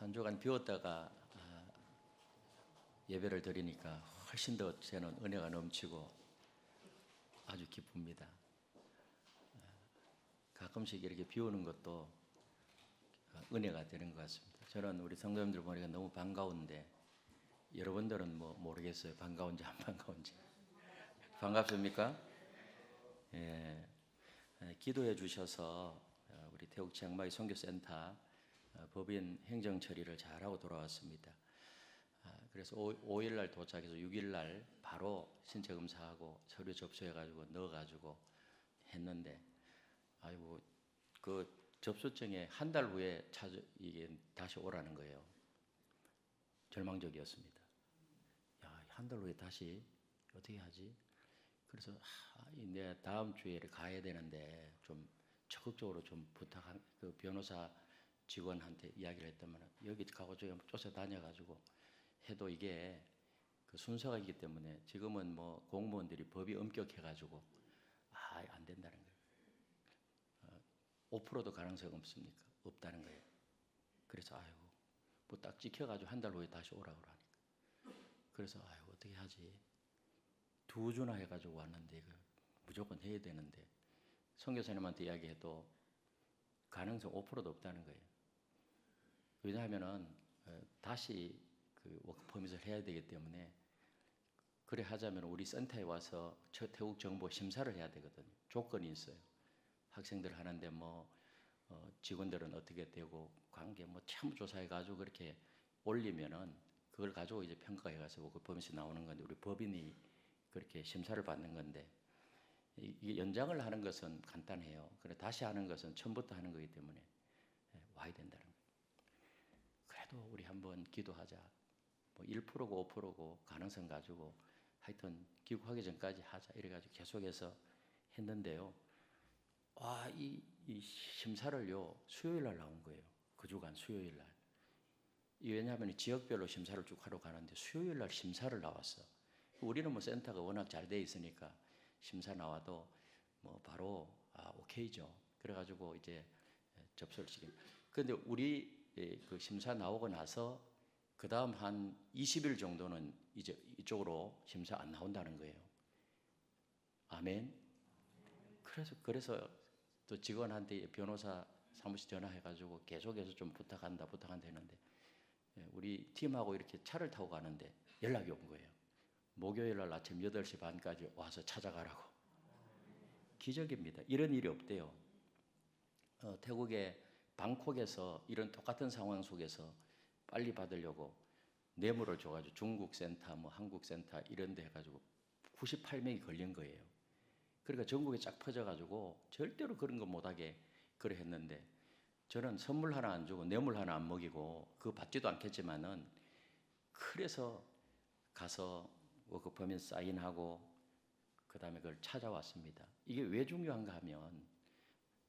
한 주간 비웠다가 예배를 드리니까 훨씬 더 저는 은혜가 넘치고 아주 기쁩니다. 가끔씩 이렇게 비우는 것도 은혜가 되는 것 같습니다. 저는 우리 성도님들 보니까 너무 반가운데 여러분들은 뭐 모르겠어요. 반가운지 안 반가운지. 반갑습니까? 예. 기도해 주셔서 우리 태국 치앙마이 선교센터 법인 행정 처리를 잘하고 돌아왔습니다. 그래서 5일 날 도착해서 6일 날 바로 신체 검사하고 서류 접수해가지고 넣어가지고 했는데, 아이고 그 접수증에 한 달 후에 이게 다시 오라는 거예요. 절망적이었습니다. 야, 한 달 후에 다시 어떻게 하지? 그래서 내 다음 주에 가야 되는데 좀 적극적으로 좀 부탁한 그 변호사 직원한테 이야기를 했다면 여기 가고 저기 쫓아다녀가지고 해도 이게 그 순서가 있기 때문에 지금은 뭐 공무원들이 법이 엄격해가지고 안 된다는 거예요. 5%도 가능성 없습니까? 없다는 거예요. 그래서 뭐 딱 지켜가지고 한 달 후에 다시 오라고 하니까. 그래서 어떻게 하지? 2주나 해가지고 왔는데 이거 무조건 해야 되는데 선교사님한테 이야기해도 가능성 5%도 없다는 거예요. 왜냐하면은 다시 그 워크퍼밋을 해야 되기 때문에, 그래 하자면 우리 센터에 와서 태국 정보 심사를 해야 되거든요. 조건이 있어요. 학생들 하는데 직원들은 어떻게 되고 관계 참 조사해가지고 그렇게 올리면은 그걸 가지고 이제 평가해가서 워크퍼밋이 나오는 건데, 우리 법인이 그렇게 심사를 받는 건데, 이게 연장을 하는 것은 간단해요. 그래 다시 하는 것은 처음부터 하는 거기 때문에 와야 된다는 거예요. 그래도 우리 한번 기도하자. 1%고 5%고 가능성 가지고 하여튼 귀국하기 전까지 하자 이래가지고 계속해서 했는데요. 이 심사를요 수요일 날 나온 거예요. 그 주간 수요일 날. 왜냐하면 지역별로 심사를 쭉 하러 가는데 수요일 날 심사를 나왔어. 우리는 센터가 워낙 잘 돼 있으니까 심사 나와도 바로 오케이죠. 그래가지고 이제 접수를 시킨. 그런데 우리 그 심사 나오고 나서 그 다음 한 20일 정도는 이제 이쪽으로 심사 안 나온다는 거예요. 아멘. 그래서 또 직원한테 변호사 사무실 전화해가지고 계속해서 좀 부탁한다 했는데, 우리 팀하고 이렇게 차를 타고 가는데 연락이 온 거예요. 목요일 날 아침 8시 반까지 와서 찾아가라고. 기적입니다. 이런 일이 없대요. 태국의 방콕에서 이런 똑같은 상황 속에서 빨리 받으려고 뇌물을 줘가지고 중국 센터, 한국 센터 이런 데 해가지고 98명이 걸린 거예요. 그러니까 전국에 쫙 퍼져가지고 절대로 그런 거 못하게 그래 했는데, 저는 선물 하나 안 주고 뇌물 하나 안 먹이고 그거 받지도 않겠지만은, 그래서 가서 워크퍼밋 사인하고 그 다음에 그걸 찾아왔습니다. 이게 왜 중요한가 하면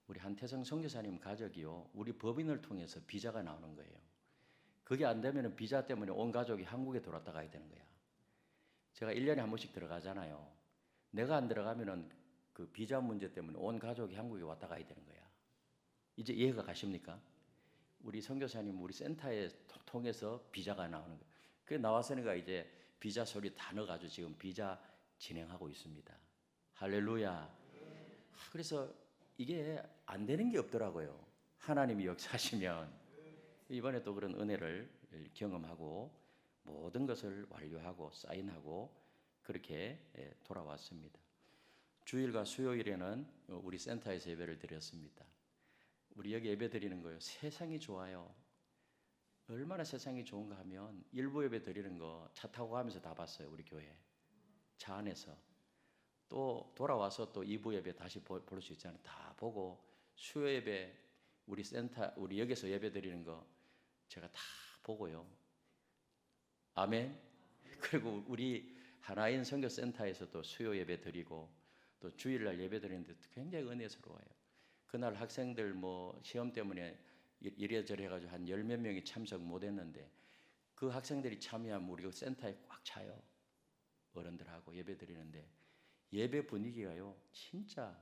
우리 한태성 선교사님 가족이요, 우리 법인을 통해서 비자가 나오는 거예요. 그게 안 되면 비자 때문에 온 가족이 한국에 돌아왔다 가야 되는 거야. 제가 1년에 한 번씩 들어가잖아요. 내가 안 들어가면은 그 비자 문제 때문에 온 가족이 한국에 왔다 가야 되는 거야. 이제 이해가 가십니까? 우리 선교사님 우리 센터에 통해서 비자가 나오는 거예요. 그게 나왔으니까 이제 비자 서류 다 넣어가지고 지금 비자 진행하고 있습니다. 할렐루야. 그래서 이게 안 되는 게 없더라고요. 하나님이 역사하시면. 이번에 또 그런 은혜를 경험하고 모든 것을 완료하고 사인하고 그렇게 돌아왔습니다. 주일과 수요일에는 우리 센터에서 예배를 드렸습니다. 우리 여기 예배 드리는 거예요. 세상이 좋아요. 얼마나 세상이 좋은가 하면 일부 예배 드리는 거 차 타고 가면서 다 봤어요. 우리 교회 차 안에서. 또 돌아와서 또 2부 예배 다시 볼 수 있잖아요. 다 보고 수요 예배 우리 센터 우리 여기서 예배 드리는 거 제가 다 보고요. 아멘. 그리고 우리 하나인 선교센터에서도 수요 예배 드리고 또 주일날 예배 드리는데 굉장히 은혜스러워요. 그날 학생들 시험 때문에 이래저래 해가지고 한 10몇 명이 참석 못했는데 그 학생들이 참여하면 우리 그 센터에 꽉 차요. 어른들하고 예배 드리는데 예배 분위기가요 진짜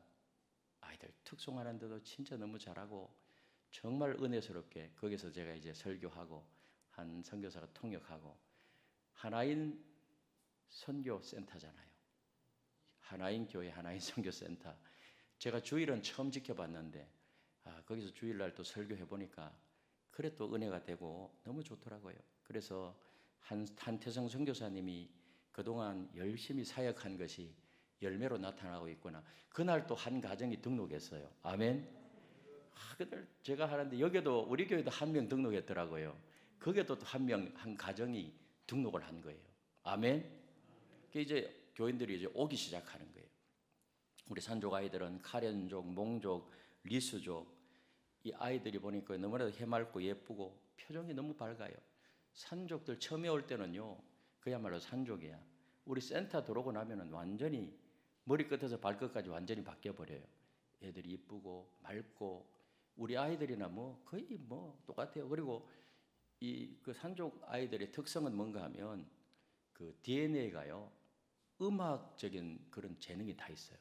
아이들 특송하는데도 진짜 너무 잘하고 정말 은혜스럽게 거기서 제가 이제 설교하고 한 선교사가 통역하고 하나인 선교센터잖아요. 하나인 교회, 하나인 선교센터. 제가 주일은 처음 지켜봤는데 거기서 주일날 또 설교해 보니까 그래 또 은혜가 되고 너무 좋더라고요. 그래서 한태성 선교사님이 그동안 열심히 사역한 것이 열매로 나타나고 있구나. 그날 또 한 가정이 등록했어요. 아멘. 그날 제가 하는데 여기도 우리 교회도 한 명 등록했더라고요. 거기도 또 한 가정이 등록을 한 거예요. 아멘. 그 이제 교인들이 이제 오기 시작하는 거예요. 우리 산족 아이들은 카렌족, 몽족, 리스족 이 아이들이 보니까 너무나도 해맑고 예쁘고 표정이 너무 밝아요. 산족들 처음에 올 때는요, 그야말로 산족이야. 우리 센터 들어오고 나면은 완전히 머리끝에서 발끝까지 완전히 바뀌어 버려요. 애들이 이쁘고 맑고 우리 아이들이나 뭐 거의 뭐 똑같아요. 그리고 이 그 산족 아이들의 특성은 뭔가 하면 그 DNA가요 음악적인 그런 재능이 다 있어요.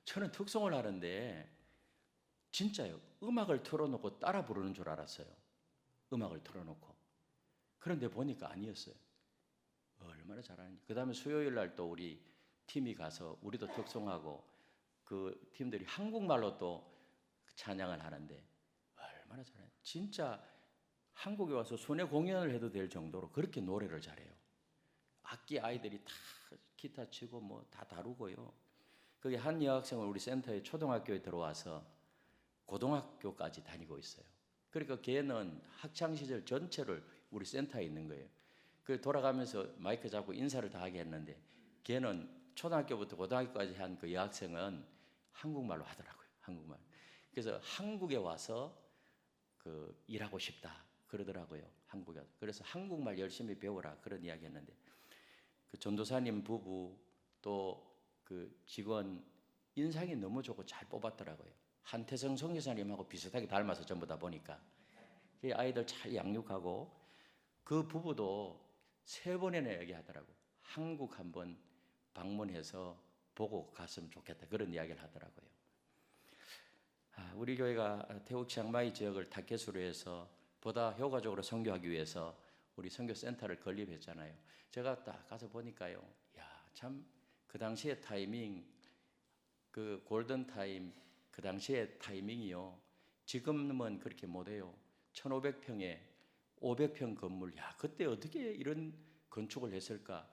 저는 특성을 하는데 진짜요. 음악을 틀어놓고 따라 부르는 줄 알았어요. 음악을 틀어놓고. 그런데 보니까 아니었어요. 얼마나 잘하는지. 그 다음에 수요일 날 또 우리 팀이 가서 우리도 특송하고 그 팀들이 한국말로 또 찬양을 하는데 얼마나 잘해요. 진짜 한국에 와서 순회 공연을 해도 될 정도로 그렇게 노래를 잘해요. 악기 아이들이 다 기타 치고 뭐 다 다루고요. 거기 한 여학생은 우리 센터에 초등학교에 들어와서 고등학교까지 다니고 있어요. 그러니까 걔는 학창 시절 전체를 우리 센터에 있는 거예요. 그 돌아가면서 마이크 잡고 인사를 다 하게 했는데 걔는 초등학교부터 고등학교까지 한 그 여학생은 한국말로 하더라고요. 한국말. 그래서 한국에 와서 그 일하고 싶다 그러더라고요. 한국에. 그래서 한국말 열심히 배우라 그런 이야기 했는데 그 전도사님 부부 또 그 직원 인상이 너무 좋고 잘 뽑았더라고요. 한태성 선교사님하고 비슷하게 닮아서 전부 다 보니까 아이들 잘 양육하고 그 부부도 3번이나 얘기하더라고. 한국 한번 방문해서 보고 갔으면 좋겠다 그런 이야기를 하더라고요. 우리 교회가 태국 치앙마이 지역을 타켓으로 해서 보다 효과적으로 선교하기 위해서 우리 선교센터를 건립했잖아요. 제가 딱 가서 보니까요. 야, 참 그 당시의 타이밍, 그 골든 타임, 그 당시의 타이밍이요. 지금은 그렇게 못해요. 1,500평에 500평 건물, 야, 그때 어떻게 이런 건축을 했을까?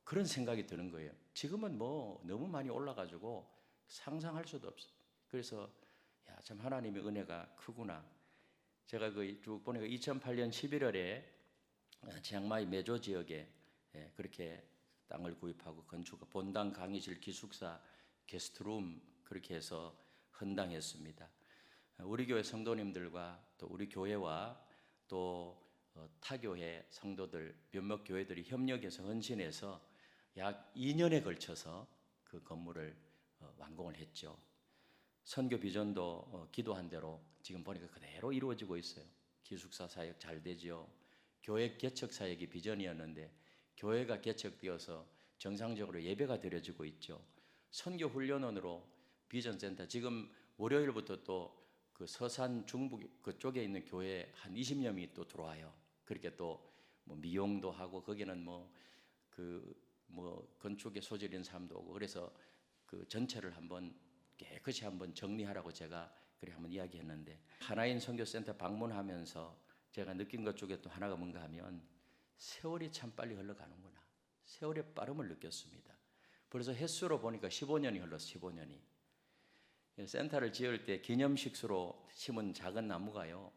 그런 생각이 드는 거예요. 지금은 뭐 너무 많이 올라가지고 상상할 수도 없어요. 그래서 야, 참 하나님의 은혜가 크구나. 제가 그 쭉 보니까 2008년 11월에 치앙마이 메조 지역에 그렇게 땅을 구입하고 건축, 본당, 강의실, 기숙사, 게스트룸 그렇게 해서 헌당했습니다. 우리 교회 성도님들과 또 우리 교회와 또 타교회 성도들 몇몇 교회들이 협력해서 헌신해서 약 2년에 걸쳐서 그 건물을 완공을 했죠. 선교 비전도 기도한 대로 지금 보니까 그대로 이루어지고 있어요. 기숙사 사역 잘 되지요. 교회 개척 사역이 비전이었는데 교회가 개척되어서 정상적으로 예배가 드려지고 있죠. 선교 훈련원으로 비전센터 지금 월요일부터 또 그 서산 중북 그쪽에 있는 교회 한 20여 명이 또 들어와요. 그렇게 또 뭐 미용도 하고 거기는 뭐 건축에 소질 있는 사람도 오고 그래서 그 전체를 한번 깨끗이 한번 정리하라고 제가 그래 한번 이야기했는데 하나인 선교센터 방문하면서 제가 느낀 것 중에 또 하나가 뭔가 하면 세월이 참 빨리 흘러가는구나. 세월의 빠름을 느꼈습니다. 그래서 횟수로 보니까 15년이 흘렀어요. 15년이. 센터를 지을 때 기념식수로 심은 작은 나무가요.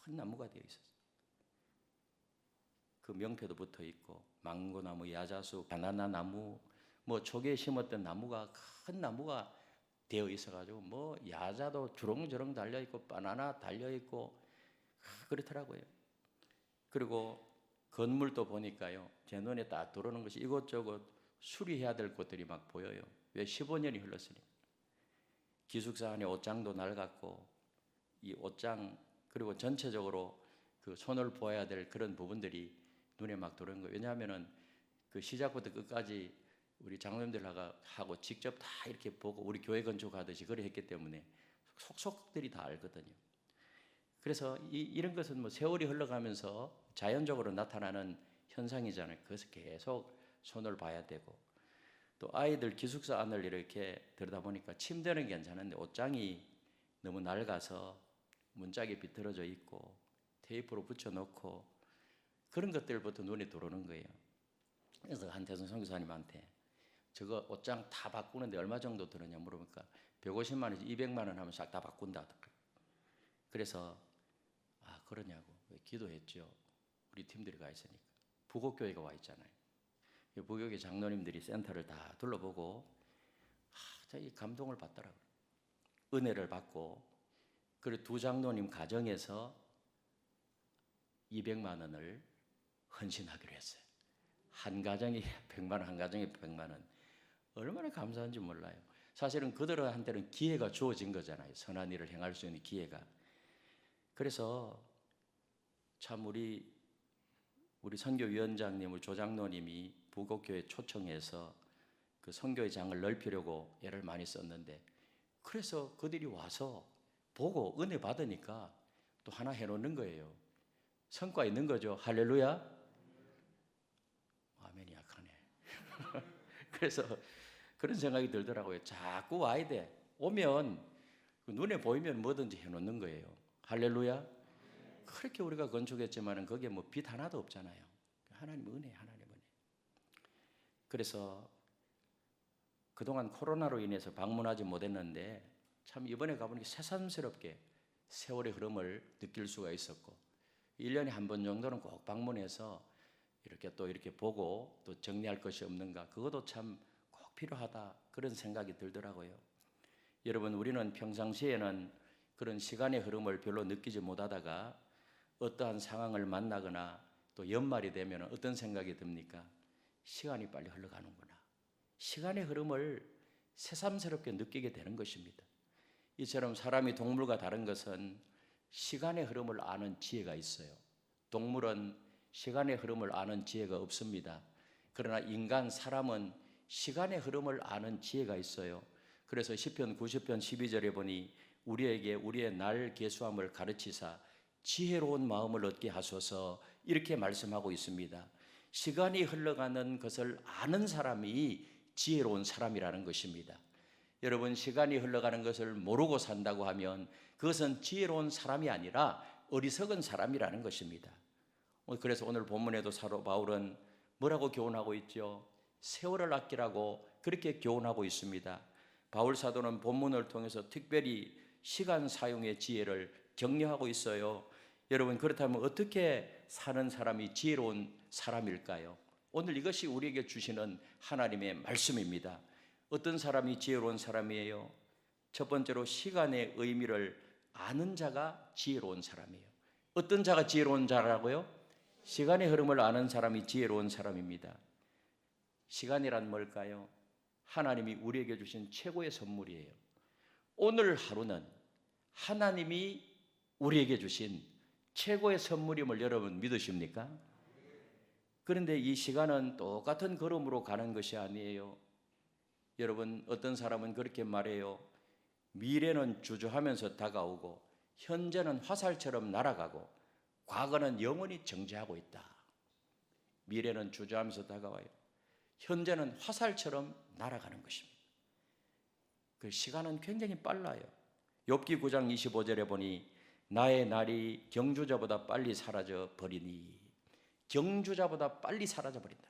큰 나무가 되어 있었어요. 그 명패도 붙어 있고 망고나무, 야자수, 바나나 나무 뭐 초기에 심었던 나무가 큰 나무가 되어 있어가지고 뭐 야자도 주렁주렁 달려 있고 바나나 달려 있고 그렇더라고요. 그리고 건물도 보니까요 제 눈에 딱 들어오는 것이 이곳저곳 수리해야 될 곳들이 막 보여요. 왜 15년이 흘렀으니까. 기숙사 안에 옷장도 낡았고 이 옷장 그리고 전체적으로 그 손을 보아야 될 그런 부분들이 눈에 막 들어오는 거예요. 왜냐하면은 그 시작부터 끝까지 우리 장로님들하고 직접 다 이렇게 보고 우리 교회 건축하듯이 그래 했기 때문에 속속들이 다 알거든요. 그래서 이런 것은 뭐 세월이 흘러가면서 자연적으로 나타나는 현상이잖아요. 그래서 계속 손을 봐야 되고, 또 아이들 기숙사 안을 이렇게 들여다보니까 침대는 괜찮은데 옷장이 너무 낡아서 문짝이 비틀어져 있고 테이프로 붙여놓고 그런 것들부터 눈에 들어오는 거예요. 그래서 한태선 선교사님한테 저거 옷장 다 바꾸는데 얼마 정도 들었냐 물어보니까 150만 원에서 200만 원 하면 싹 다 바꾼다 하더라고요. 그래서 그러냐고 기도했죠. 우리 팀들이 가 있으니까. 부곡교회가 와 있잖아요. 부곡교회 장로님들이 센터를 다 둘러보고 이 감동을 받더라고요. 은혜를 받고, 그리고 두 장로님 가정에서 200만 원을 헌신하기로 했어요. 한 가정이 100만 원, 한 가정이 100만 원. 얼마나 감사한지 몰라요. 사실은 그들한테는 기회가 주어진 거잖아요. 선한 일을 행할 수 있는 기회가. 그래서 참 우리 선교위원장님, 우리 조장로님이 부곡교회 초청해서 그 선교의 장을 넓히려고 애를 많이 썼는데, 그래서 그들이 와서 보고 은혜 받으니까 또 하나 해놓는 거예요. 성과 있는 거죠. 할렐루야. 아멘이 약하네. 그래서 그런 생각이 들더라고요. 자꾸 와야 돼. 오면 눈에 보이면 뭐든지 해놓는 거예요. 할렐루야. 그렇게 우리가 건축했지만 거기에 뭐 빚 하나도 없잖아요. 하나님 은혜, 하나님 은혜. 그래서 그동안 코로나로 인해서 방문하지 못했는데 참 이번에 가보니까 새삼스럽게 세월의 흐름을 느낄 수가 있었고, 1년에 한 번 정도는 꼭 방문해서 이렇게 보고 또 정리할 것이 없는가, 그것도 참 꼭 필요하다, 그런 생각이 들더라고요. 여러분, 우리는 평상시에는 그런 시간의 흐름을 별로 느끼지 못하다가 어떠한 상황을 만나거나 또 연말이 되면 어떤 생각이 듭니까? 시간이 빨리 흘러가는구나. 시간의 흐름을 새삼스럽게 느끼게 되는 것입니다. 이처럼 사람이 동물과 다른 것은 시간의 흐름을 아는 지혜가 있어요. 동물은 시간의 흐름을 아는 지혜가 없습니다. 그러나 인간, 사람은 시간의 흐름을 아는 지혜가 있어요. 그래서 시편 90편 12절에 보니 우리에게 우리의 날 계수함을 가르치사 지혜로운 마음을 얻게 하소서, 이렇게 말씀하고 있습니다. 시간이 흘러가는 것을 아는 사람이 지혜로운 사람이라는 것입니다. 여러분, 시간이 흘러가는 것을 모르고 산다고 하면 그것은 지혜로운 사람이 아니라 어리석은 사람이라는 것입니다. 그래서 오늘 본문에도 사도 바울은 뭐라고 교훈하고 있죠? 세월을 아끼라고 그렇게 교훈하고 있습니다. 바울 사도는 본문을 통해서 특별히 시간 사용의 지혜를 격려하고 있어요. 여러분, 그렇다면 어떻게 사는 사람이 지혜로운 사람일까요? 오늘 이것이 우리에게 주시는 하나님의 말씀입니다. 어떤 사람이 지혜로운 사람이에요? 첫 번째로 시간의 의미를 아는 자가 지혜로운 사람이에요. 어떤 자가 지혜로운 자라고요? 시간의 흐름을 아는 사람이 지혜로운 사람입니다. 시간이란 뭘까요? 하나님이 우리에게 주신 최고의 선물이에요. 오늘 하루는 하나님이 우리에게 주신 최고의 선물임을 여러분 믿으십니까? 그런데 이 시간은 똑같은 걸음으로 가는 것이 아니에요. 여러분, 어떤 사람은 그렇게 말해요. 미래는 주저하면서 다가오고 현재는 화살처럼 날아가고 과거는 영원히 정지하고 있다. 미래는 주저하면서 다가와요. 현재는 화살처럼 날아가는 것입니다. 그 시간은 굉장히 빨라요. 욥기 9장 25절에 보니 나의 날이 경주자보다 빨리 사라져 버리니, 경주자보다 빨리 사라져 버린다.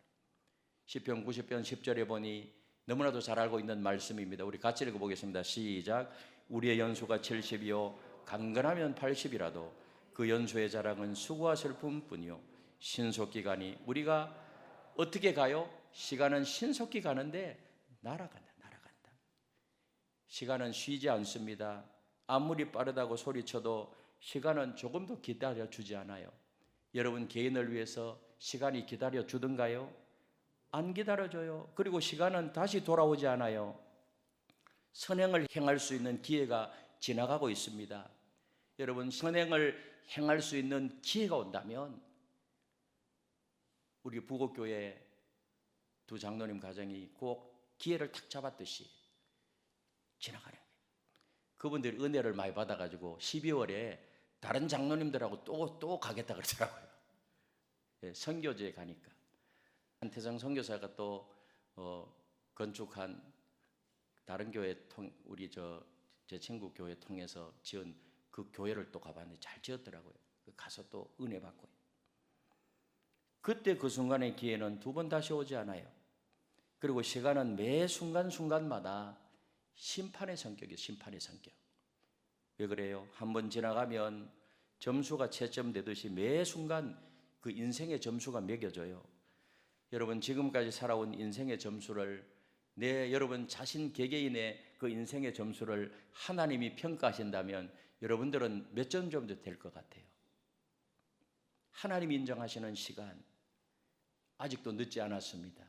시편 90편 10절에 보니 너무나도 잘 알고 있는 말씀입니다. 우리 같이 읽어보겠습니다. 시작. 우리의 연수가 70이요 강건하면 80이라도 그 연수의 자랑은 수고와 슬픔뿐이요 신속히 가니. 우리가 어떻게 가요? 시간은 신속히 가는데 날아간다. 시간은 쉬지 않습니다. 아무리 빠르다고 소리쳐도 시간은 조금도 기다려주지 않아요. 여러분, 개인을 위해서 시간이 기다려주던가요? 안 기다려줘요. 그리고 시간은 다시 돌아오지 않아요. 선행을 행할 수 있는 기회가 지나가고 있습니다. 여러분, 선행을 행할 수 있는 기회가 온다면 우리 부곡교회 두 장로님 가정이 꼭 기회를 탁 잡았듯이 지나가는 거예요. 그분들이 은혜를 많이 받아가지고 12월에 다른 장로님들하고 또 가겠다 그러더라고요. 예, 선교지에 가니까. 한태성 선교사가 또 건축한 다른 교회 우리 제 친구 교회 통해서 지은 그 교회를 또 가봤는데 잘 지었더라고요. 가서 또 은혜 받고요. 그때 그 순간의 기회는 두 번 다시 오지 않아요. 그리고 시간은 매 순간순간마다 심판의 성격이에요. 심판의 성격. 왜 그래요? 한번 지나가면 점수가 채점되듯이 매 순간 그 인생의 점수가 매겨져요. 여러분 지금까지 살아온 인생의 점수를 여러분 자신 개개인의 그 인생의 점수를 하나님이 평가하신다면 여러분들은 몇 점 정도 될 것 같아요? 하나님이 인정하시는 시간 아직도 늦지 않았습니다.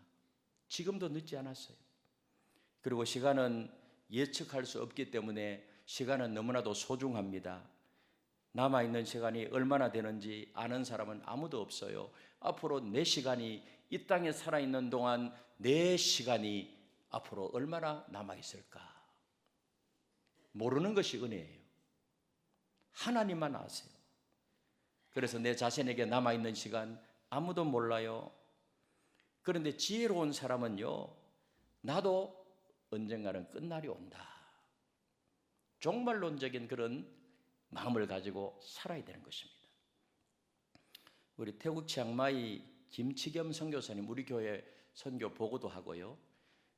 지금도 늦지 않았어요. 그리고 시간은 예측할 수 없기 때문에 시간은 너무나도 소중합니다. 남아있는 시간이 얼마나 되는지 아는 사람은 아무도 없어요. 앞으로 내 시간이 이 땅에 살아있는 동안 내 시간이 앞으로 얼마나 남아있을까? 모르는 것이 은혜예요. 하나님만 아세요. 그래서 내 자신에게 남아있는 시간 아무도 몰라요. 그런데 지혜로운 사람은요, 나도 언젠가는 끝날이 온다. 종말론적인 그런 마음을 가지고 살아야 되는 것입니다. 우리 태국 치앙마이 김치겸 선교사님 우리 교회 선교 보고도 하고요.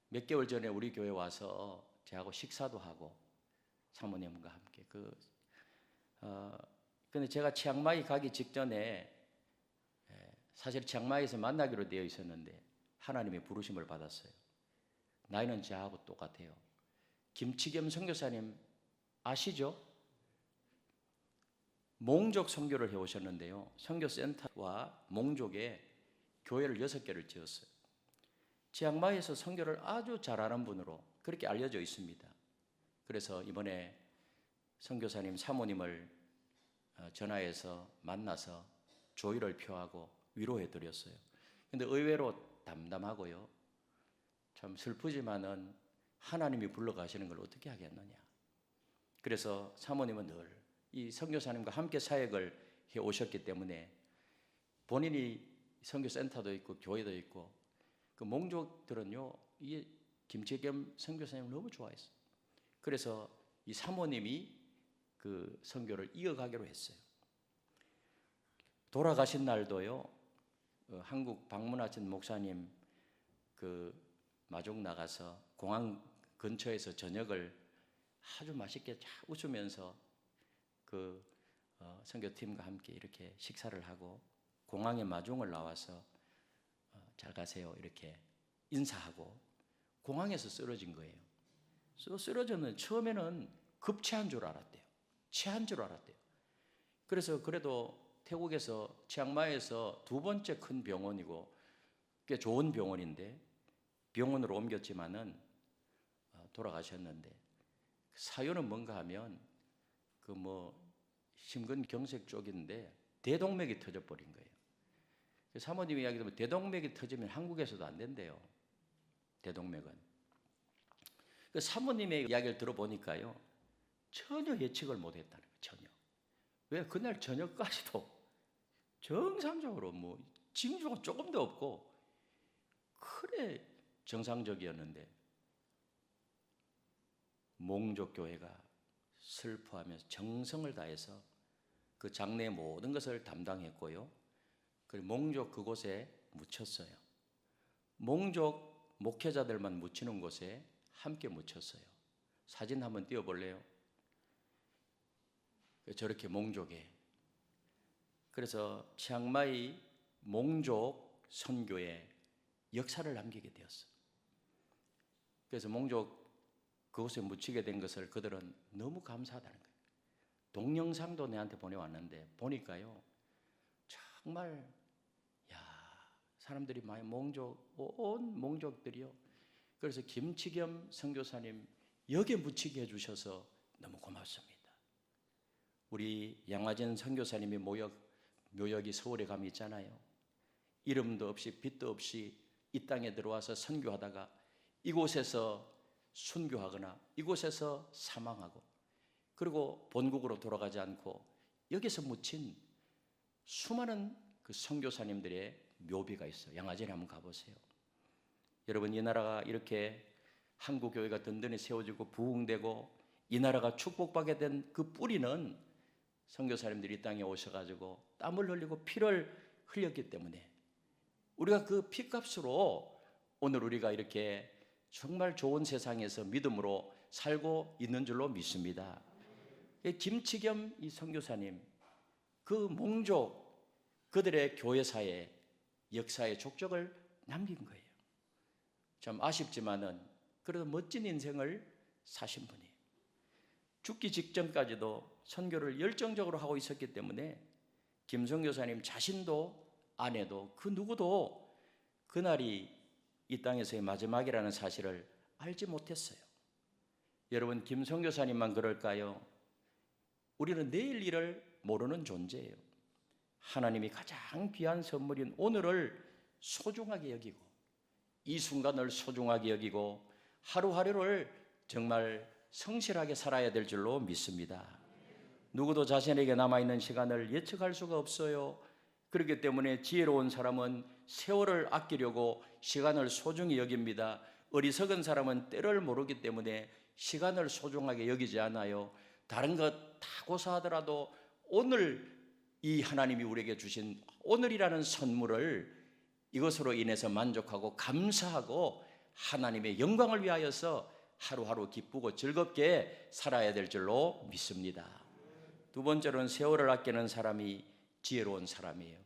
몇 개월 전에 우리 교회 와서 저하고 식사도 하고 사모님과 함께 근데 제가 치앙마이 가기 직전에 사실 치앙마이에서 만나기로 되어 있었는데 하나님의 부르심을 받았어요. 나이는 저하고 똑같아요. 김치겸 선교사님 아시죠? 몽족 선교를 해오셨는데요. 선교센터와 몽족에 교회를 6개를 지었어요. 치앙마이에서 선교를 아주 잘하는 분으로 그렇게 알려져 있습니다. 그래서 이번에 선교사님 사모님을 전화해서 만나서 조의를 표하고 위로해 드렸어요. 근데 의외로 담담하고요. 참 슬프지만은 하나님이 불러가시는 걸 어떻게 하겠느냐. 그래서 사모님은 늘 이 선교사님과 함께 사역을 해 오셨기 때문에 본인이 선교센터도 있고 교회도 있고 그 몽족들은요 이 김치겸 선교사님을 너무 좋아했어요. 그래서 이 사모님이 그 선교를 이어가기로 했어요. 돌아가신 날도요 한국 방문하신 목사님 그 마중 나가서 공항 근처에서 저녁을 아주 맛있게 웃으면서 그 선교팀과 함께 이렇게 식사를 하고 공항에 마중을 나와서 잘 가세요 이렇게 인사하고 공항에서 쓰러진 거예요. 쓰러졌는데 처음에는 급체한 줄 알았대요. 체한 줄 알았대요. 그래서 그래도 태국에서 치앙마이에서 두 번째 큰 병원이고 꽤 좋은 병원인데 병원으로 옮겼지만은 돌아가셨는데 사유는 뭔가 하면 심근경색 쪽인데 대동맥이 터져버린 거예요. 사모님 이야기 들으면 대동맥이 터지면 한국에서도 안 된대요. 대동맥은. 사모님의 이야기를 들어보니까요. 전혀 예측을 못했다는 거예요. 전혀. 왜 그날 저녁까지도 정상적으로 징조가 조금도 없고 그래 정상적이었는데 몽족교회가 슬퍼하면서 정성을 다해서 그 장례의 모든 것을 담당했고요. 그리고 몽족 그곳에 묻혔어요. 몽족 목회자들만 묻히는 곳에 함께 묻혔어요. 사진 한번 띄워볼래요? 저렇게 몽족에. 그래서 치앙마이 몽족 선교에 역사를 남기게 되었어요. 그래서 몽족 그곳에 묻히게 된 것을 그들은 너무 감사하다는 거예요. 동영상도 내한테 보내왔는데 보니까요. 정말 사람들이 많이 온 몽족들이요. 그래서 김치겸 선교사님 여기에 묻히게 해주셔서 너무 고맙습니다. 우리 양화진 선교사님의 묘역이 서울에 가면 있잖아요. 이름도 없이 빛도 없이 이 땅에 들어와서 선교하다가 이곳에서 순교하거나 이곳에서 사망하고 그리고 본국으로 돌아가지 않고 여기서 묻힌 수많은 그 선교사님들의 묘비가 있어요. 양화전에 한번 가보세요. 여러분, 이 나라가 이렇게 한국 교회가 든든히 세워지고 부흥되고 이 나라가 축복받게 된 그 뿌리는 선교사님들이 이 땅에 오셔가지고 땀을 흘리고 피를 흘렸기 때문에 우리가 그 피값으로 오늘 우리가 이렇게 정말 좋은 세상에서 믿음으로 살고 있는 줄로 믿습니다. 김치겸 이 선교사님, 그 몽족 그들의 교회사의 역사의 족적을 남긴 거예요. 참 아쉽지만은 그래도 멋진 인생을 사신 분이에요. 죽기 직전까지도 선교를 열정적으로 하고 있었기 때문에 김 선교사님 자신도 아내도 그 누구도 그날이 이 땅에서의 마지막이라는 사실을 알지 못했어요. 여러분, 김 선교사님만 그럴까요? 우리는 내일 일을 모르는 존재예요. 하나님이 가장 귀한 선물인 오늘을 소중하게 여기고 이 순간을 소중하게 여기고 하루하루를 정말 성실하게 살아야 될 줄로 믿습니다. 누구도 자신에게 남아있는 시간을 예측할 수가 없어요. 그렇기 때문에 지혜로운 사람은 세월을 아끼려고 시간을 소중히 여깁니다. 어리석은 사람은 때를 모르기 때문에 시간을 소중하게 여기지 않아요. 다른 것 다 고사하더라도 오늘 이 하나님이 우리에게 주신 오늘이라는 선물을 이것으로 인해서 만족하고 감사하고 하나님의 영광을 위하여서 하루하루 기쁘고 즐겁게 살아야 될 줄로 믿습니다. 두 번째로는 세월을 아끼는 사람이 지혜로운 사람이에요.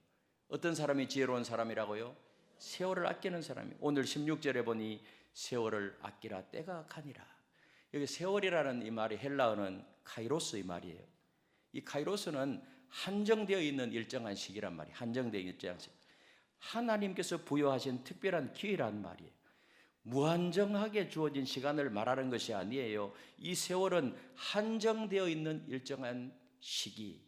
어떤 사람이 지혜로운 사람이라고요? 세월을 아끼는 사람이. 오늘 16절에 보니 세월을 아끼라 때가 가니라. 여기 세월이라는 이 말이 헬라어는 카이로스 이 말이에요. 이 카이로스는 한정되어 있는 일정한 시기란 말이에요. 한정되어 있는 일정한 시기. 하나님께서 부여하신 특별한 기회란 말이에요. 무한정하게 주어진 시간을 말하는 것이 아니에요. 이 세월은 한정되어 있는 일정한 시기.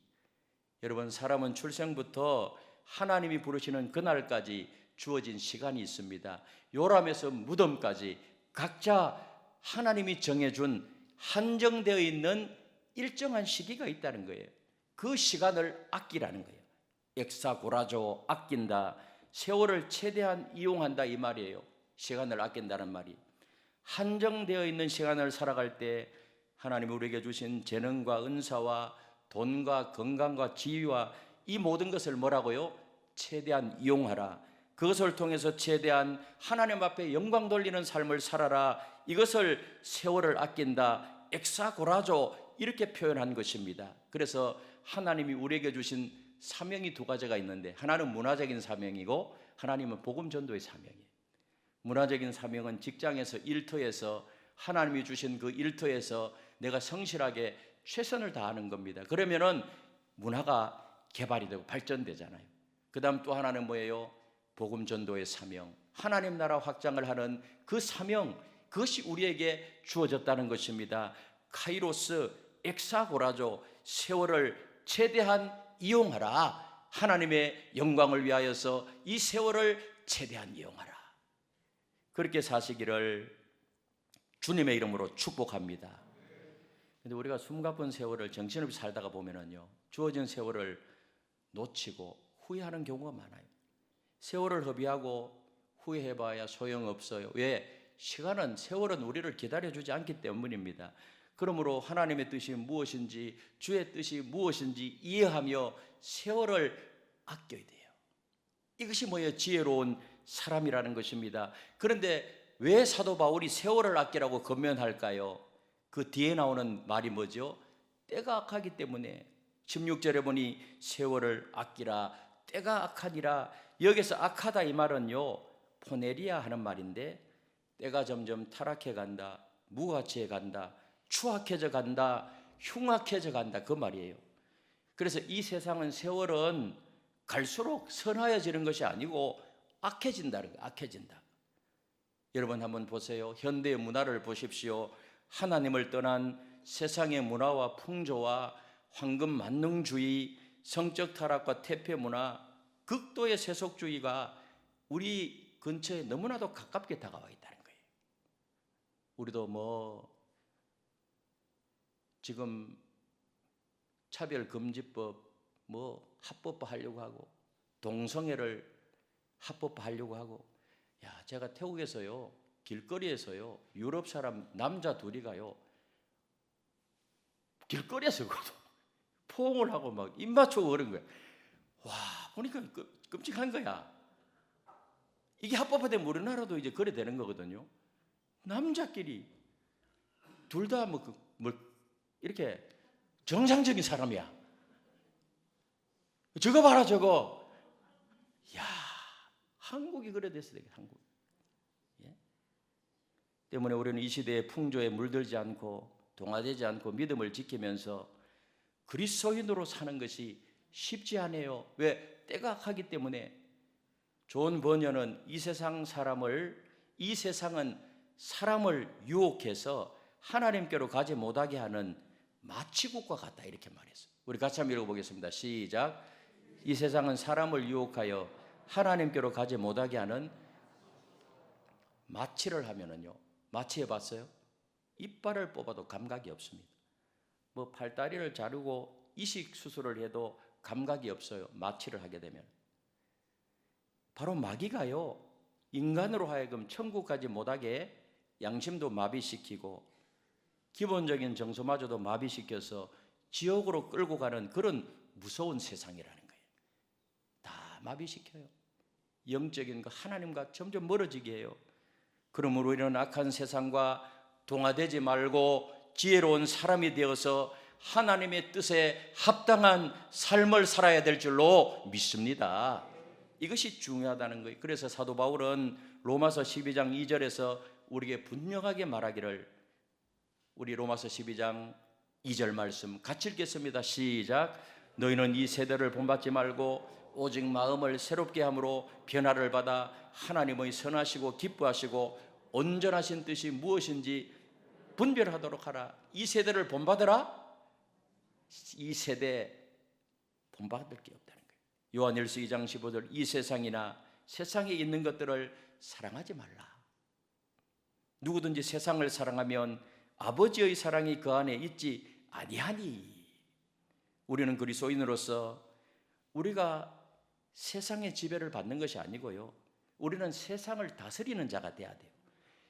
여러분, 사람은 출생부터 하나님이 부르시는 그날까지 주어진 시간이 있습니다. 요람에서 무덤까지 각자 하나님이 정해준 한정되어 있는 일정한 시기가 있다는 거예요. 그 시간을 아끼라는 거예요. 엑사고라조, 아낀다. 세월을 최대한 이용한다 이 말이에요. 시간을 아낀다는 말이. 한정되어 있는 시간을 살아갈 때 하나님이 우리에게 주신 재능과 은사와 돈과 건강과 지위와 이 모든 것을 뭐라고요? 최대한 이용하라. 그것을 통해서 최대한 하나님 앞에 영광 돌리는 삶을 살아라. 이것을 세월을 아낀다. 엑사고라조 이렇게 표현한 것입니다. 그래서 하나님이 우리에게 주신 사명이 두 가지가 있는데 하나는 문화적인 사명이고 하나님은 복음 전도의 사명이에요. 문화적인 사명은 직장에서 일터에서 하나님이 주신 그 일터에서 내가 성실하게 최선을 다하는 겁니다. 그러면은 문화가 개발이 되고 발전되잖아요. 그 다음 또 하나는 뭐예요? 복음 전도의 사명, 하나님 나라 확장을 하는 그 사명, 그것이 우리에게 주어졌다는 것입니다. 카이로스, 엑사고라조, 세월을 최대한 이용하라. 하나님의 영광을 위하여서 이 세월을 최대한 이용하라. 그렇게 사시기를 주님의 이름으로 축복합니다. 근데 우리가 숨가쁜 세월을 정신없이 살다가 보면은요, 주어진 세월을 놓치고 후회하는 경우가 많아요. 세월을 허비하고 후회해봐야 소용없어요. 왜? 세월은 우리를 기다려주지 않기 때문입니다. 그러므로 하나님의 뜻이 무엇인지, 주의 뜻이 무엇인지 이해하며 세월을 아껴야 돼요. 이것이 뭐예요? 지혜로운 사람이라는 것입니다. 그런데 왜 사도 바울이 세월을 아끼라고 권면할까요? 그 뒤에 나오는 말이 뭐죠? 때가 악하기 때문에. 16절에 보니 세월을 아끼라, 때가 악하니라. 여기서 악하다 이 말은요, 포네리아 하는 말인데 때가 점점 타락해 간다, 무가치해 간다, 추악해져 간다, 흉악해져 간다 그 말이에요. 그래서 이 세상은 세월은 갈수록 선하여지는 것이 아니고 악해진다는 거예요. 악해진다. 여러분 한번 보세요. 현대의 문화를 보십시오. 하나님을 떠난 세상의 문화와 풍조와 황금 만능주의, 성적 타락과 퇴폐 문화, 극도의 세속주의가 우리 근처에 너무나도 가깝게 다가와 있다는 거예요. 우리도 지금 차별금지법, 뭐 합법화하려고 하고, 동성애를 합법화하려고 하고. 야, 제가 태국에서요, 길거리에서요, 유럽 사람 남자 둘이 가요, 길거리에서 포옹을 하고 막 입 맞추고 그런 거야. 와, 보니까 끔찍한 거야. 이게 합법화되면 우리나라도 이제 그래 되는 거거든요. 남자끼리 둘 다 뭐 이렇게 정상적인 사람이야. 저거 봐라 저거. 야, 한국이 그래 됐어야 되겠다. 한국. 예? 때문에 우리는 이 시대의 풍조에 물들지 않고 동화되지 않고 믿음을 지키면서 그리스도인으로 사는 것이 쉽지 않아요. 왜? 때가 하기 때문에. 존 버녀는 이 세상은 사람을 유혹해서 하나님께로 가지 못하게 하는 마취국과 같다, 이렇게 말했어요. 우리 같이 한번 읽어보겠습니다. 시작. 이 세상은 사람을 유혹하여 하나님께로 가지 못하게 하는 마취를 하면은요, 마취해 봤어요? 이빨을 뽑아도 감각이 없습니다. 뭐 팔다리를 자르고 이식 수술을 해도 감각이 없어요. 마취를 하게 되면. 바로 마귀가요, 인간으로 하여금 천국 가지 못하게 양심도 마비시키고 기본적인 정서마저도 마비시켜서 지옥으로 끌고 가는 그런 무서운 세상이라는 거예요. 다 마비시켜요. 영적인 거 하나님과 점점 멀어지게 해요. 그러므로 우리는 악한 세상과 동화되지 말고 지혜로운 사람이 되어서 하나님의 뜻에 합당한 삶을 살아야 될 줄로 믿습니다. 이것이 중요하다는 거예요. 그래서 사도 바울은 로마서 12장 2절에서 우리에게 분명하게 말하기를, 우리 로마서 12장 2절 말씀 같이 읽겠습니다. 시작. 너희는 이 세대를 본받지 말고 오직 마음을 새롭게 함으로 변화를 받아 하나님의 선하시고 기뻐하시고 온전하신 뜻이 무엇인지 분별하도록 하라. 이 세대를 본받으라. 이 세대 본받을 게 없다는 거예요. 요한일서 2장 15절, 이 세상이나 세상에 있는 것들을 사랑하지 말라. 누구든지 세상을 사랑하면 아버지의 사랑이 그 안에 있지 아니하니. 우리는 그리스도인으로서 우리가 세상의 지배를 받는 것이 아니고요, 우리는 세상을 다스리는 자가 돼야 돼요.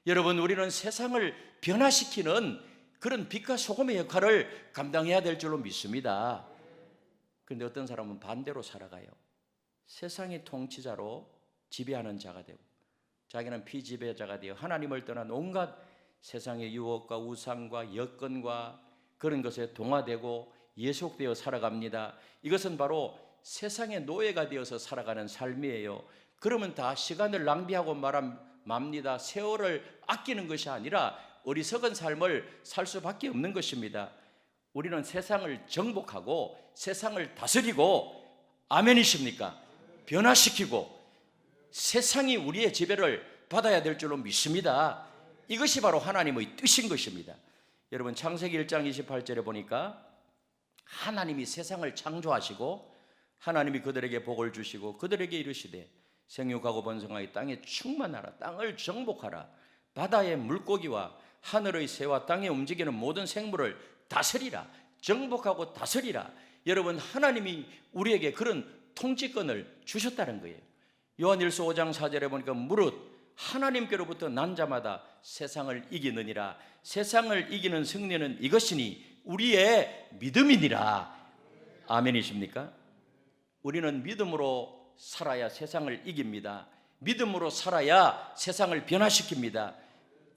여러분, 우리는 세상을 변화시키는 그런 빛과 소금의 역할을 감당해야 될 줄로 믿습니다. 그런데 어떤 사람은 반대로 살아가요. 세상의 통치자로 지배하는 자가 되고 자기는 피지배자가 되어 하나님을 떠난 온갖 세상의 유혹과 우상과 여건과 그런 것에 동화되고 예속되어 살아갑니다. 이것은 바로 세상의 노예가 되어서 살아가는 삶이에요. 그러면 다 시간을 낭비하고 맙니다. 세월을 아끼는 것이 아니라 어리석은 삶을 살 수밖에 없는 것입니다. 우리는 세상을 정복하고 세상을 다스리고, 아멘이십니까? 변화시키고 세상이 우리의 지배를 받아야 될 줄로 믿습니다. 이것이 바로 하나님의 뜻인 것입니다. 여러분, 창세기 1장 28절에 보니까 하나님이 세상을 창조하시고 하나님이 그들에게 복을 주시고 그들에게 이르시되 생육하고 번성하여 땅에 충만하라. 땅을 정복하라. 바다의 물고기와 하늘의 새와 땅에 움직이는 모든 생물을 다스리라. 정복하고 다스리라. 여러분, 하나님이 우리에게 그런 통치권을 주셨다는 거예요. 요한일서 5장 4절에 보니까 무릇 하나님께로부터 난 자마다 세상을 이기느니라. 세상을 이기는 승리는 이것이니 우리의 믿음이니라. 아멘이십니까? 우리는 믿음으로 살아야 세상을 이깁니다. 믿음으로 살아야 세상을 변화시킵니다.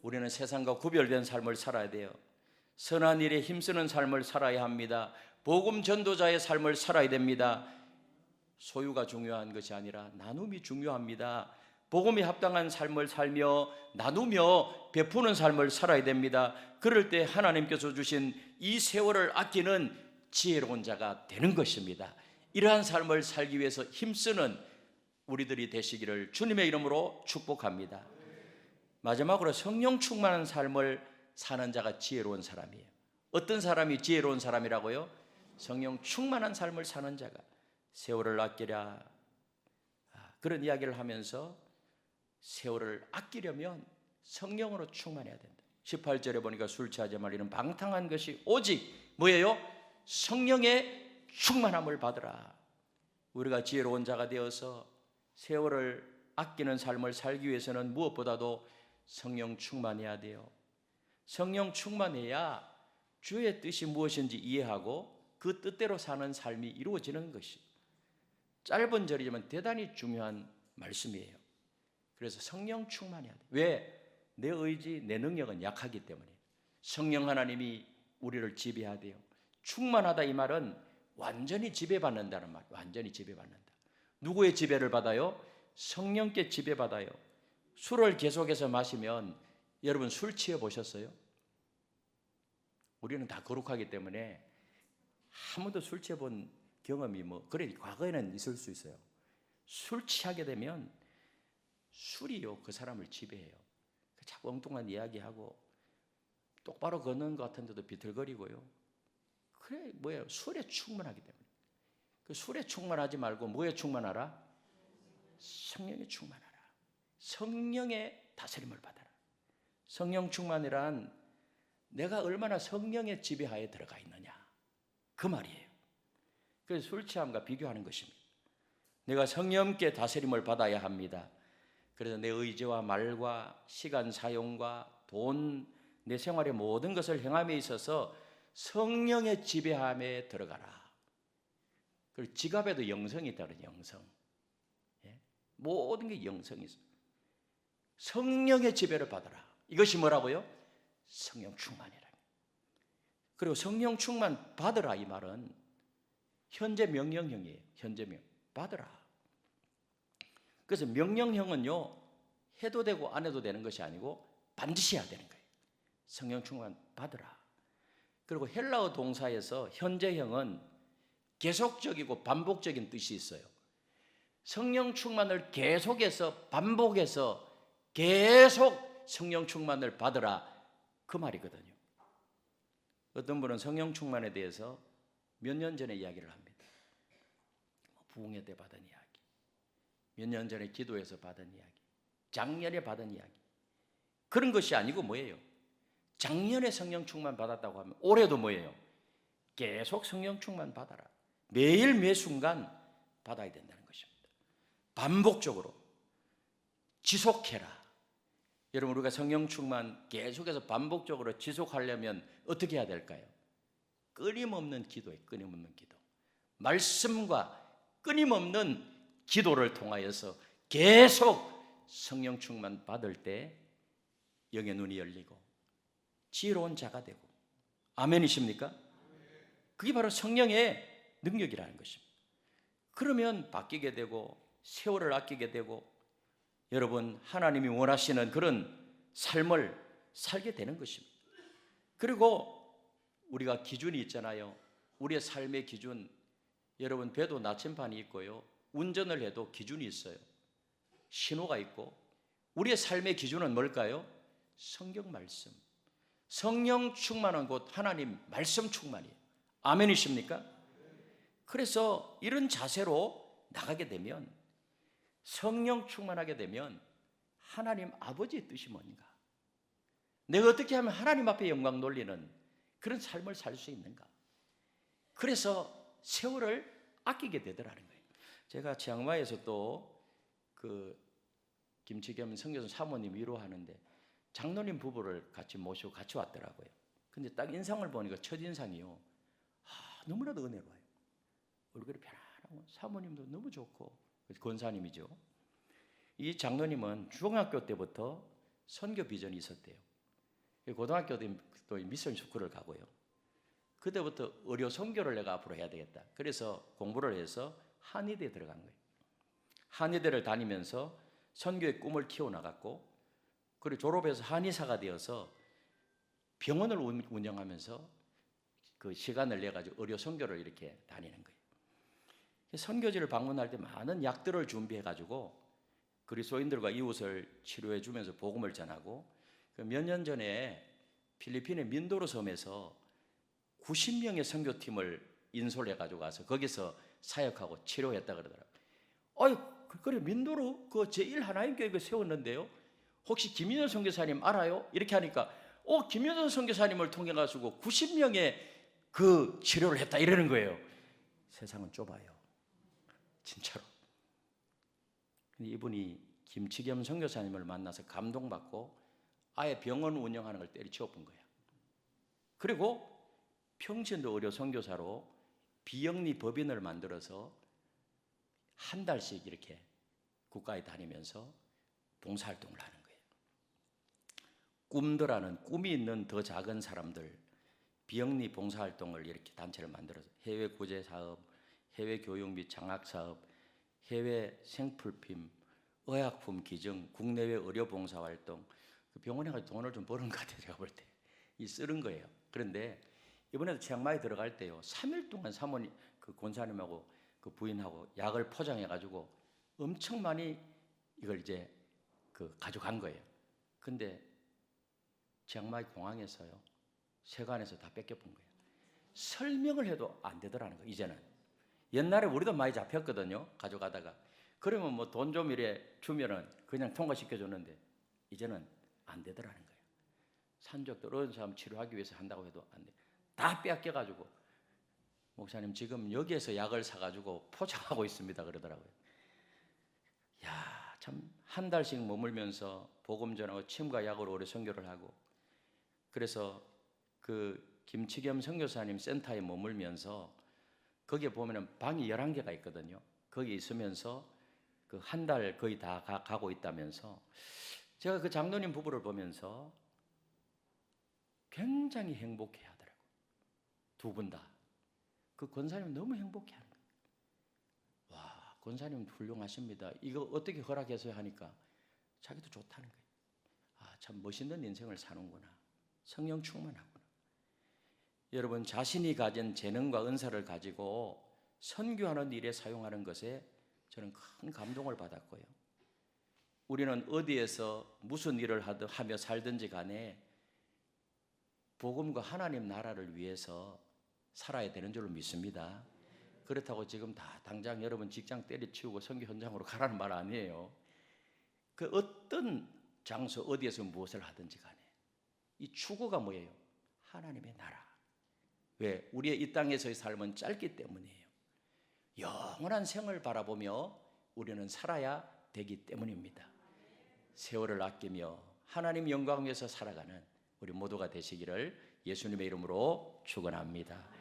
우리는 세상과 구별된 삶을 살아야 돼요. 선한 일에 힘쓰는 삶을 살아야 합니다. 복음 전도자의 삶을 살아야 됩니다. 소유가 중요한 것이 아니라 나눔이 중요합니다. 복음에 합당한 삶을 살며 나누며 베푸는 삶을 살아야 됩니다. 그럴 때 하나님께서 주신 이 세월을 아끼는 지혜로운 자가 되는 것입니다. 이러한 삶을 살기 위해서 힘쓰는 우리들이 되시기를 주님의 이름으로 축복합니다. 마지막으로 성령 충만한 삶을 사는 자가 지혜로운 사람이에요. 어떤 사람이 지혜로운 사람이라고요? 성령 충만한 삶을 사는 자가. 세월을 아끼랴, 그런 이야기를 하면서 세월을 아끼려면 성령으로 충만해야 된다. 18절에 보니까 술 취하지 말라, 이런 방탕한 것이 오직 뭐예요? 성령의 충만함을 받으라. 우리가 지혜로운 자가 되어서 세월을 아끼는 삶을 살기 위해서는 무엇보다도 성령 충만해야 돼요. 성령 충만해야 주의 뜻이 무엇인지 이해하고 그 뜻대로 사는 삶이 이루어지는 것이 짧은 절이지만 대단히 중요한 말씀이에요. 그래서 성령 충만해야 돼요. 왜? 내 의지, 내 능력은 약하기 때문에. 성령 하나님이 우리를 지배해야 돼요. 충만하다 이 말은 완전히 지배받는다는 말. 완전히 지배받는다. 누구의 지배를 받아요? 성령께 지배받아요. 술을 계속해서 마시면 여러분 술 취해 보셨어요? 우리는 다 거룩하기 때문에 아무도 술 취해 본 경험이 그래 과거에는 있을 수 있어요. 술 취하게 되면 술이요 그 사람을 지배해요. 자꾸 엉뚱한 이야기하고 똑바로 걷는 것 같은데도 비틀거리고요. 그래 뭐예요? 술에 충만하기 때문에. 그 술에 충만하지 말고 뭐에 충만하라? 성령에 충만하라. 성령의 다스림을 받아라. 성령 충만이란 내가 얼마나 성령의 지배하에 들어가 있느냐 그 말이에요. 그래서 술 취함과 비교하는 것입니다. 내가 성령께 다스림을 받아야 합니다. 그래서 내 의지와 말과 시간 사용과 돈, 내 생활의 모든 것을 행함에 있어서 성령의 지배함에 들어가라. 그리고 지갑에도 영성이 있다 그러죠. 영성. 예? 모든 게 영성이 있어요. 성령의 지배를 받아라. 이것이 뭐라고요? 성령 충만이라. 그리고 성령 충만 받으라 이 말은 현재 명령형이에요. 현재 명 받으라. 그래서 명령형은요 해도 되고 안 해도 되는 것이 아니고 반드시 해야 되는 거예요. 성령 충만 받으라. 그리고 헬라어 동사에서 현재형은 계속적이고 반복적인 뜻이 있어요. 성령 충만을 계속해서 반복해서 계속 성령 충만을 받으라 그 말이거든요. 어떤 분은 성령 충만에 대해서 몇 년 전에 이야기를 합니다. 부흥회 때 받은 이야기, 몇 년 전에 기도해서 받은 이야기, 작년에 받은 이야기. 그런 것이 아니고 뭐예요? 작년에 성령 충만 받았다고 하면 올해도 뭐예요? 계속 성령 충만 받아라. 매일 매 순간 받아야 된다는 것입니다. 반복적으로 지속해라. 여러분 우리가 성령 충만 계속해서 반복적으로 지속하려면 어떻게 해야 될까요? 끊임없는 기도에 끊임없는 기도. 말씀과 끊임없는 기도를 통하여서 계속 성령 충만 받을 때 영의 눈이 열리고 지혜로운 자가 되고 아멘이십니까? 그게 바로 성령의 능력이라는 것입니다. 그러면 바뀌게 되고 세월을 아끼게 되고 여러분 하나님이 원하시는 그런 삶을 살게 되는 것입니다. 그리고 우리가 기준이 있잖아요. 우리의 삶의 기준, 여러분 배도 나침반이 있고요. 운전을 해도 기준이 있어요. 신호가 있고 우리의 삶의 기준은 뭘까요? 성경 말씀. 성령 충만은 곧 하나님 말씀 충만이에요. 아멘이십니까? 그래서 이런 자세로 나가게 되면 성령 충만하게 되면 하나님 아버지의 뜻이 뭔가? 내가 어떻게 하면 하나님 앞에 영광 돌리는 그런 삶을 살 수 있는가? 그래서 세월을 아끼게 되더라는 거예요. 제가 치앙마이에서 또 그 김치겸 선교사 사모님 위로하는데 장로님 부부를 같이 모시고 같이 왔더라고요. 근데 딱 인상을 보니까 첫인상이요. 너무나도 은혜로워요. 얼굴이 편안하고 사모님도 너무 좋고 권사님이죠. 이 장로님은 중학교 때부터 선교 비전이 있었대요. 고등학교 때도 미션 스쿨을 가고요. 그때부터 의료 선교를 내가 앞으로 해야 되겠다. 그래서 공부를 해서 한의대에 들어간 거예요. 한의대를 다니면서 선교의 꿈을 키워나갔고 그리고 졸업해서 한의사가 되어서 병원을 운영하면서 그 시간을 내가지고 의료 선교를 이렇게 다니는 거예요. 선교지를 방문할 때 많은 약들을 준비해가지고 그리스도인들과 이웃을 치료해 주면서 복음을 전하고 몇 년 전에 필리핀의 민도로 섬에서 90명의 선교팀을 인솔해가지고 가서 거기서 사역하고 치료했다 그러더라고요. 그래 민도로 그 제1하나님교회 세웠는데요. 혹시 김윤현 선교사님 알아요? 이렇게 하니까 김윤현 선교사님을 통해 가지고 90명의 그 치료를 했다 이러는 거예요. 세상은 좁아요. 진짜로. 근데 이분이 김치겸 선교사님을 만나서 감동받고 아예 병원 운영하는 걸 때려치워 본 거예요. 그리고 평신도 의료 선교사로 비영리 법인을 만들어서 한 달씩 이렇게 국가에 다니면서 봉사활동을 하는 거예요. 꿈들하는 꿈이 있는 더 작은 사람들 비영리 봉사활동을 이렇게 단체를 만들어서 해외 구제 사업, 해외 교육 및 장학 사업, 해외 생필품, 의약품 기증, 국내외 의료 봉사활동 그 병원에 가서 돈을 좀 버는 것 같아요. 제가 볼 때. 이 쓰는 거예요. 그런데 이번에도 치앙마이 들어갈 때요. 3일 동안 사모님, 그 권사님하고 그 부인하고 약을 포장해가지고 엄청 많이 이걸 이제 그 가져간 거예요. 근데 치앙마이 공항에서요. 세관에서 다 뺏겨본 거예요. 설명을 해도 안 되더라는 거예요. 이제는. 옛날에 우리도 많이 잡혔거든요. 가져가다가. 그러면 뭐 돈 좀 이래 주면은 그냥 통과시켜줬는데 이제는 안 되더라는 거예요. 산적도 어려운 사람 치료하기 위해서 한다고 해도 안 돼. 다 빼앗겨가지고 목사님 지금 여기에서 약을 사가지고 포장하고 있습니다 그러더라고요. 야, 참 한 달씩 머물면서 복음 전하고 침과 약으로 오래 선교를 하고 그래서 그 김치겸 선교사님 센터에 머물면서 거기에 보면은 방이 11개가 있거든요. 거기 있으면서 그 한 달 거의 다 가고 있다면서 제가 그 장로님 부부를 보면서 굉장히 행복해 하더라고요. 두 분 다. 그 권사님 너무 행복해 하는 거예요. 와, 권사님 훌륭하십니다. 이거 어떻게 허락해서 하니까 자기도 좋다는 거예요. 아, 참 멋있는 인생을 사는구나. 성령 충만하구나. 여러분 자신이 가진 재능과 은사를 가지고 선교하는 일에 사용하는 것에 저는 큰 감동을 받았고요. 우리는 어디에서 무슨 일을 하며 살든지 간에 복음과 하나님 나라를 위해서 살아야 되는 줄로 믿습니다. 그렇다고 지금 다 당장 여러분 직장 때려치우고 선교 현장으로 가라는 말 아니에요. 그 어떤 장소 어디에서 무엇을 하든지 간에 이 추구가 뭐예요? 하나님의 나라. 왜? 우리의 이 땅에서의 삶은 짧기 때문이에요. 영원한 생을 바라보며 우리는 살아야 되기 때문입니다. 세월을 아끼며 하나님 영광 위해서 살아가는 우리 모두가 되시기를 예수님의 이름으로 축원합니다.